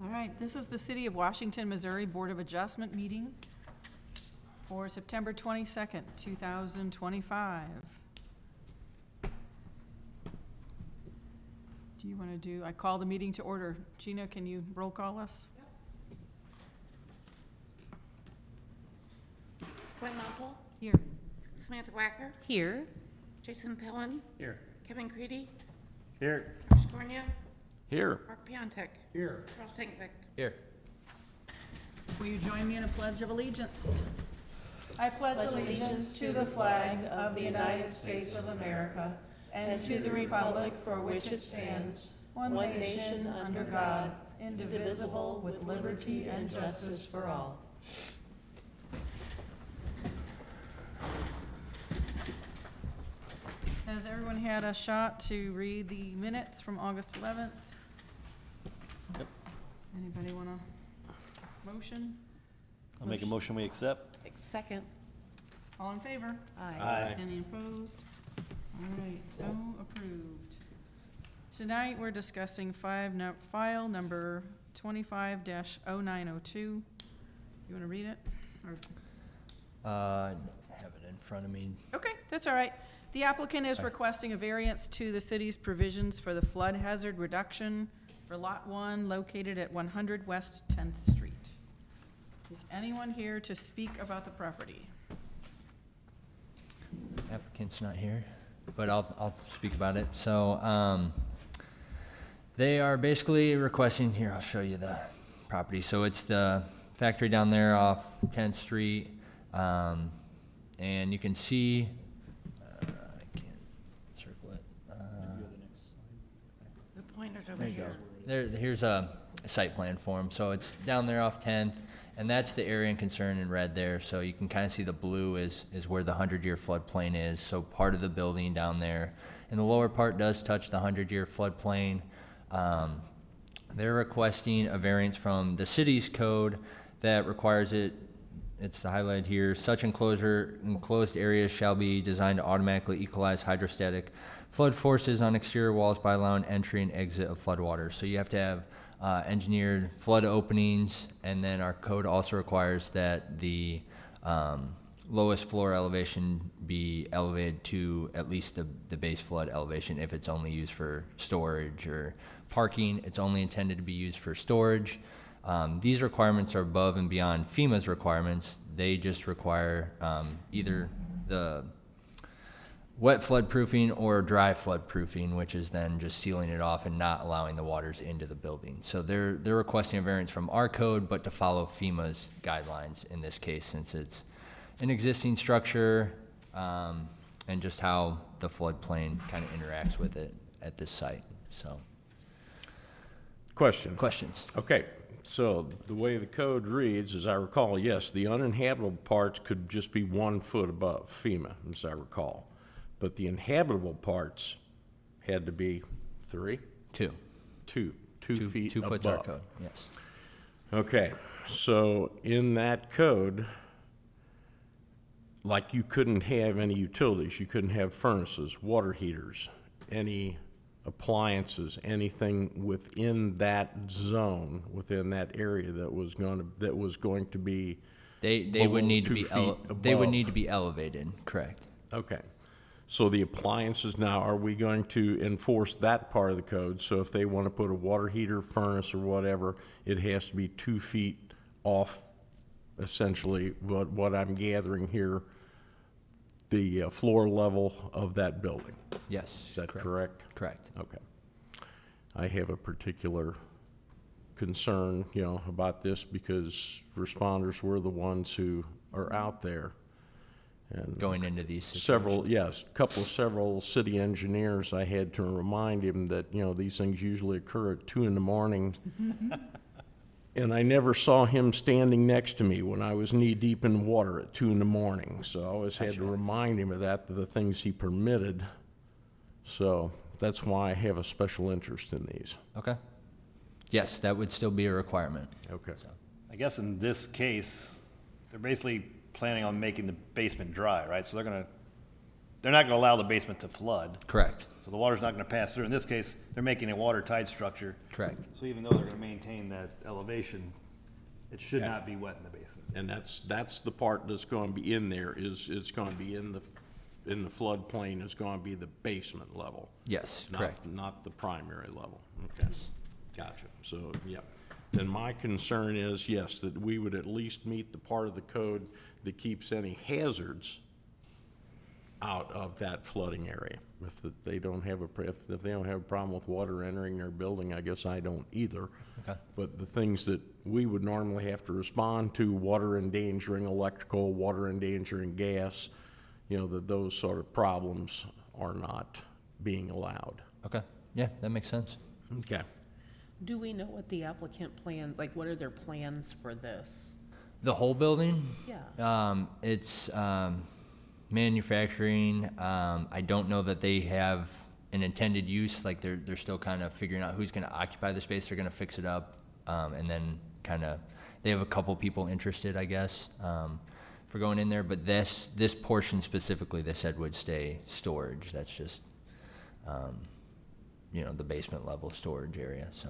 All right, this is the City of Washington, Missouri Board of Adjustment meeting for September 22nd, 2025. Do you want to do, I call the meeting to order. Gina, can you roll call us? Gwen Montal, Here. Samantha Wacker, Here. Jason Pellin, Here. Kevin Creedy, Here. Josh Cornia, Here. Mark Piontek, Here. Charles Tankovic. Here. Will you join me in a pledge of allegiance? I pledge allegiance to the flag of the United States of America and to the republic for which it stands, one nation under God, indivisible, with liberty and justice for all. Has everyone had a shot to read the minutes from August 11th? Yep. Anybody want a motion? I'll make a motion we accept. Second. All in favor? Aye. Any opposed? All right, so approved. Tonight, we're discussing file number 25-0902. You want to read it? Or- Have it in front of me. Okay, that's all right. The applicant is requesting a variance to the city's provisions for the flood hazard reduction for Lot 1 located at 100 West 10th Street. Is anyone here to speak about the property? Applicant's not here, but I'll speak about it. So, they are basically requesting, here, I'll show you the property. So it's the factory down there off 10th Street. And you can see, I can't circle it. The pointer's over There you here. go. Here's a site plan for them. So it's down there off 10th, and that's the area in concern in red there. So you can kind of see the blue is where the 100-year floodplain is. So part of the building down there. And the lower part does touch the 100-year floodplain. They're requesting a variance from the city's code that requires it. It's highlighted here. Such enclosed areas shall be designed to automatically equalize hydrostatic flood forces on exterior walls by allowing entry and exit of floodwaters. So you have to have engineered flood openings, and then our code also requires that the lowest floor elevation be elevated to at least the base flood elevation. If it's only used for storage or parking, it's only intended to be used for storage. These requirements are above and beyond FEMA's requirements. They just require either the wet flood proofing or dry flood proofing, which is then just sealing it off and not allowing the waters into the building. So they're requesting a variance from our code, but to follow FEMA's guidelines in this case, since it's an existing structure and just how the floodplain kind of interacts with it at this site. So, questions? Okay, so the way the code reads, as I recall, yes, the uninhabitable parts could just be 1 foot above FEMA, as I recall. But the inhabitable parts had to be 3? Two. 2 feet 2 foot's our above. code, yes. Okay, so in that code, like you couldn't have any utilities, you couldn't have furnaces, water heaters, any appliances, anything within that zone, within that area that was going to be They below would need to 2 be feet they would above. need to be elevated, correct? Okay. So the appliances now, are we going to enforce that part of the code? So if they want to put a water heater, furnace, or whatever, it has to be 2 feet off, essentially, what I'm gathering here, the floor level of that building. Yes. Is that correct? Correct. Okay. I have a particular concern, about this because responders were the ones who are out there. And Going into these situations. several city engineers, I had to remind him that, these things usually occur at 2 a.m. And I never saw him standing next to me when I was knee-deep in water at 2 a.m. So I always had to remind him of that, the things he permitted. So that's why I have a special interest in these. Okay. Yes, that would still be a requirement. Okay. I guess in this case, they're basically planning on making the basement dry, right? So they're not gonna allow the basement to flood. Correct. So the water's not gonna pass through. In this case, they're making a watertight structure. Correct. So even though they're gonna maintain that elevation, it should not be wet in the basement. And that's the part that's gonna be in there, is it's gonna be in the floodplain, is gonna be the basement level. Yes, not- correct. Not the primary level. Okay, gotcha. So, yeah. Then my concern is, yes, that we would at least meet the part of the code that keeps any hazards out of that flooding area. If they don't have if they don't have a problem with water entering their building, I guess I don't either. Okay. But the things that we would normally have to respond to, water endangering electrical, water endangering gas, those sort of problems are not being allowed. Okay, yeah, that makes sense. Okay. Do we know what the applicant plans, like, what are their plans for this? The whole building? Yeah. It's manufacturing. I don't know that they have an intended use, like they're still kind of figuring out who's gonna occupy the space, they're gonna fix it up, and then they have a couple people interested, I guess, for going in there, but this portion specifically, they said would stay storage. That's just, the basement level storage area, so.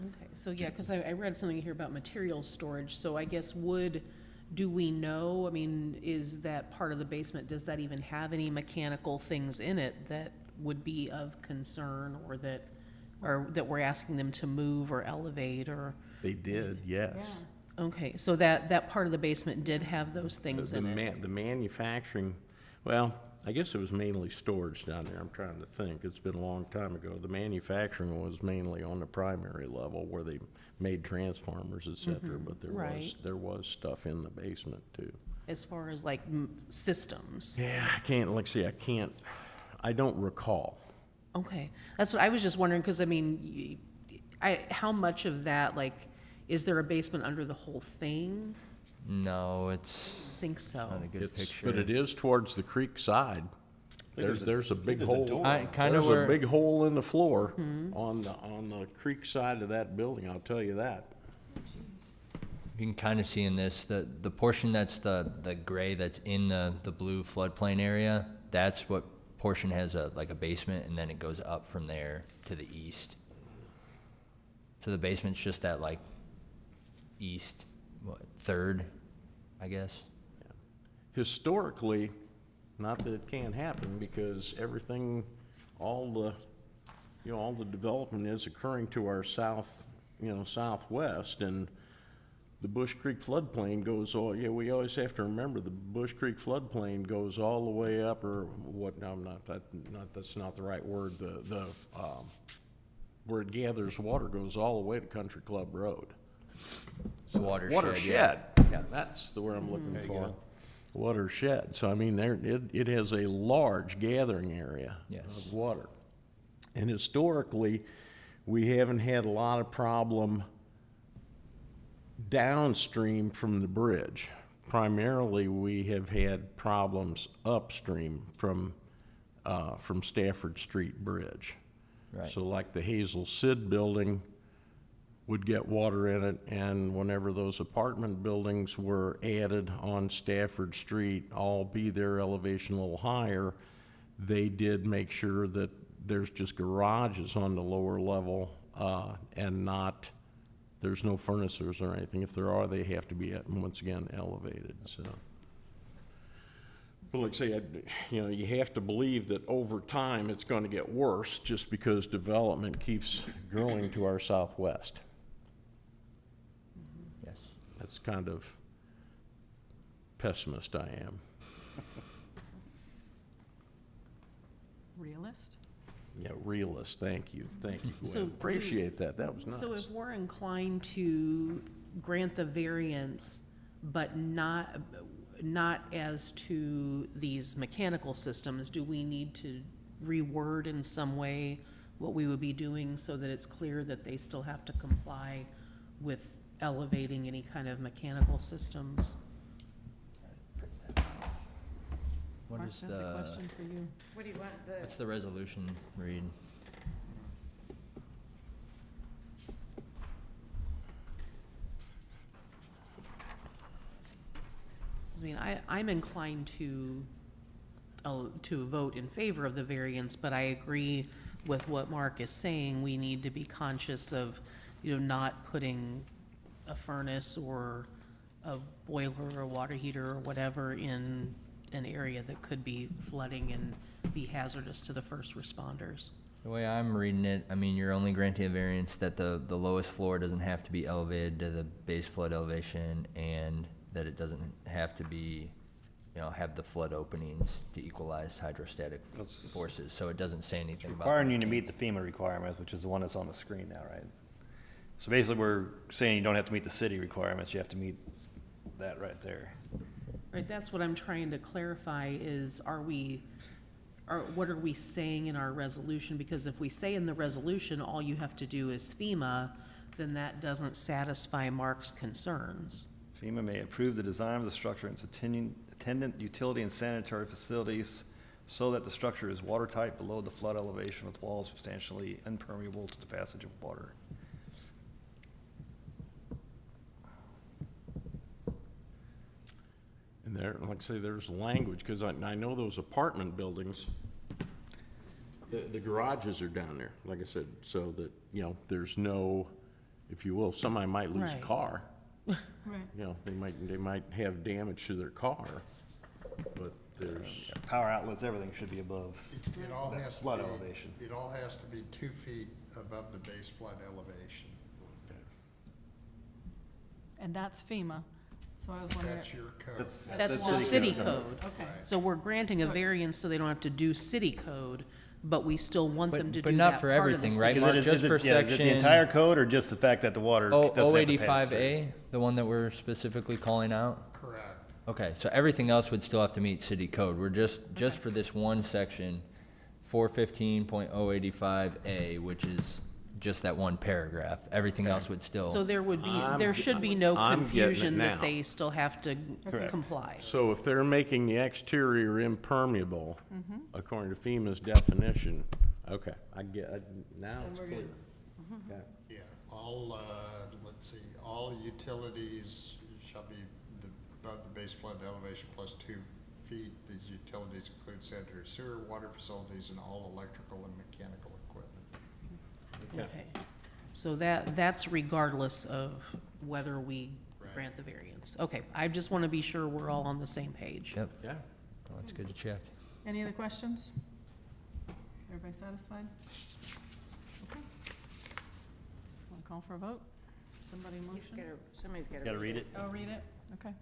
Okay, so yeah, because I read something here about material storage, so I guess do we know, I mean, is that part of the basement, does that even have any mechanical things in it that would be of concern, or that we're asking them to move or elevate, or? They did, yes. Okay, so that part of the basement did have those things in it? The manufacturing, well, I guess it was mainly storage down there. I'm trying to think. It's been a long time ago. The manufacturing was mainly on the primary level where they made transformers, et cetera, but right. there was stuff in the basement too. As far as like systems? Yeah, I don't recall. Okay, that's what I was just wondering, because I mean, how much of that, like, is there a basement under the whole thing? No, it's I think so. not a good picture. But it is towards the creek side. There's a big there's a hole. door. Kind There's of a where, big hole in the floor on the creek side of that building, I'll tell you that. you can kind of see in this, the portion that's the gray that's in the blue floodplain area, that's what portion has like a basement, and then it goes up from there to the east. So the basement's just that like east, third, I guess. Historically, not that it can't happen, because everything, all the development is occurring to our southwest, and the Bush Creek floodplain goes we always have to remember the Bush Creek floodplain goes all the way up, or what, no, that's not the right word, where it gathers water goes all the way to Country Club Road. The watershed. Watershed. Yeah. That's the word I'm looking There you for. go. Watershed. So I mean, it has a large gathering area Yes. of water. And historically, we haven't had a lot of problem downstream from the bridge. Primarily, we have had problems upstream from Stafford Street Bridge. Right. So like the Hazel Sid building would get water in it, and whenever those apartment buildings were added on Stafford Street, all be their elevation a little higher, they did make sure that there's just garages on the lower level, and there's no furnaces or anything. If there are, they have to be, once again, elevated, so. But like I say, you have to believe that over time, it's gonna get worse, just because development keeps growing to our southwest. Yes. That's kind of pessimist I am. Realist? Yeah, realist, thank you, Gwen. So Appreciate that, that was So nice. if we're inclined to grant the variance, but not as to these mechanical systems, do we need to reword in some way what we would be doing so that it's clear that they still have to comply with elevating any kind of mechanical systems? What Mark, is that's a question for you. What do you want, what's the resolution read? I mean, I'm inclined to to vote in favor of the variance, but I agree with what Mark is saying. We need to be conscious of, not putting a furnace or a boiler or a water heater or whatever in an area that could be flooding and be hazardous to the first responders. The way I'm reading it, I mean, you're only granting a variance that the lowest floor doesn't have to be elevated to the base flood elevation, and that it doesn't have to be, have the flood openings to equalize hydrostatic That's- forces, so it doesn't say anything about. Requiring you to meet the FEMA requirements, which is the one that's on the screen now, right? So basically, we're saying you don't have to meet the city requirements, you have to meet that right there. Right, that's what I'm trying to clarify is, what are we saying in our resolution? Because if we say in the resolution, all you have to do is FEMA, then that doesn't satisfy Mark's concerns. FEMA may approve the design of the structure and its attendant utility and sanitary facilities so that the structure is watertight below the flood elevation with walls substantially impermeable to the passage of water. And there, like I say, there's language, because I know those apartment buildings, the garages are down there, like I said, so that, there's no, if you will, somebody might lose a Right. car. Right. They might have damage to their car, but there's, Power outlets, everything should be above. It all That has to flood be- elevation. It all has to be 2 feet above the base flood elevation. And that's FEMA, so I was wondering. That's your code. That's the city code. Okay. So we're granting a variance so they don't have to do city code, but we still want them to do But that not for part of the everything, city right, Is Mark? it- Just is for it- yeah, Is it the section- entire code or just the fact that the water doesn't have to pass? 085A, the one that we're specifically calling out? Correct. Okay, so everything else would still have to meet city code. We're just for this one section, 415.085A, which is just that one paragraph. Everything else would still. So there should be no I'm getting it confusion that now. they still have to comply. so if they're making the exterior impermeable, Mm-hmm. according to FEMA's definition, okay, now it's clear. Okay. Yeah, all, let's see, all utilities shall be above the base flood elevation plus 2 feet. These utilities include sanitary sewer, water facilities, and all electrical and mechanical equipment. Okay. So that's regardless of whether we grant the variance. Okay, I just want to be sure we're all on the same page. Yep, Yeah. well, that's good to check. Any other questions? Everybody satisfied? Okay. Want to call for a vote? Somebody motion? Somebody's gotta. Gotta read it. Oh, read it? Okay.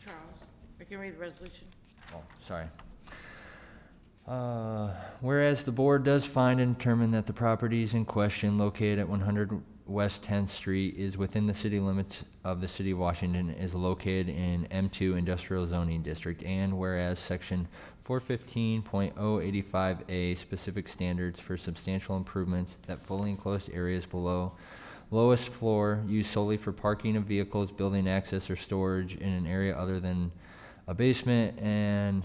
Charles, I can read the resolution. Oh, sorry. Whereas the board does find and determine that the properties in question located at 100 West 10th Street is within the city limits of the city of Washington, is located in M2 Industrial Zoning District, and whereas section 415.085A specific standards for substantial improvements that fully enclosed areas below lowest floor used solely for parking of vehicles, building access, or storage in an area other than a basement and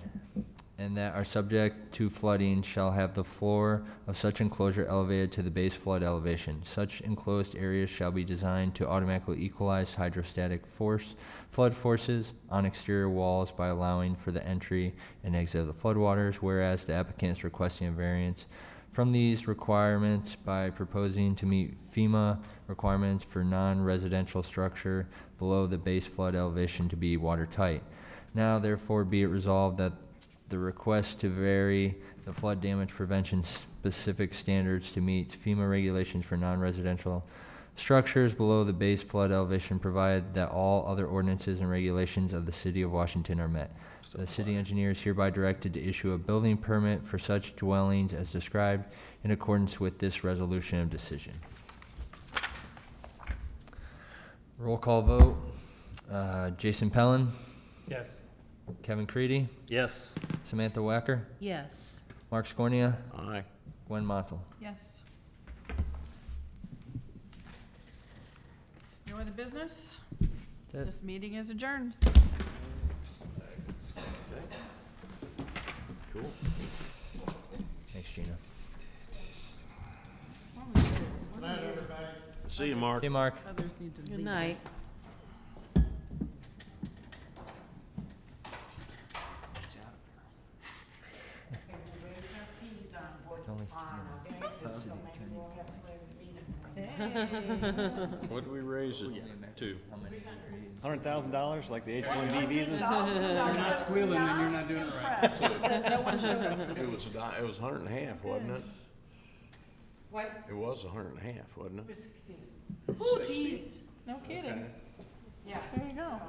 that are subject to flooding shall have the floor of such enclosure elevated to the base flood elevation. Such enclosed areas shall be designed to automatically equalize hydrostatic flood forces on exterior walls by allowing for the entry and exit of the floodwaters, whereas the applicant is requesting a variance from these requirements by proposing to meet FEMA requirements for non-residential structure below the base flood elevation to be watertight. Now therefore be it resolved that the request to vary the flood damage prevention specific standards to meet FEMA regulations for non-residential structures below the base flood elevation, provided that all other ordinances and regulations of the city of Washington are met. The city engineer is hereby directed to issue a building permit for such dwellings as described in accordance with this resolution of decision. Roll call vote. Jason Pellin, Yes. Kevin Creedy, Yes. Samantha Wacker, Yes. Mark Scornia, Aye. Gwen Montel. Yes. No other business? That's it. This meeting is adjourned. Cool. Thanks, Gina. See you, Mark. Hey, Mark. Others need to leave. Good night. us. What do we raise it to? $100,000, like the H-1B visas? You're not squealing, then you're not doing it right. No one showed up for It this. was it was 150, wasn't it? What? It was 150, wasn't it? 16. Oh, geez. No kidding. Yeah. There you go.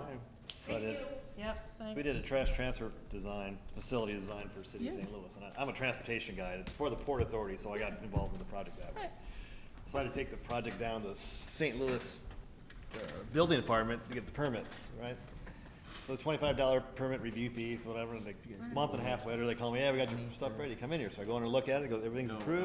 So I did. Yep, thanks. We did a trash transfer design, facility design for City of Yeah. St. Louis, and I'm a transportation guy, it's for the Port Authority, so I got involved in the project that way. Right. So I had to take the project down to St. Louis Building Department to get the permits, right? So $25 permit review fee, whatever, and like, a month and a half later, they call me, yeah, we got your stuff ready, come in here. So I go in and look at it, go, everything's approved.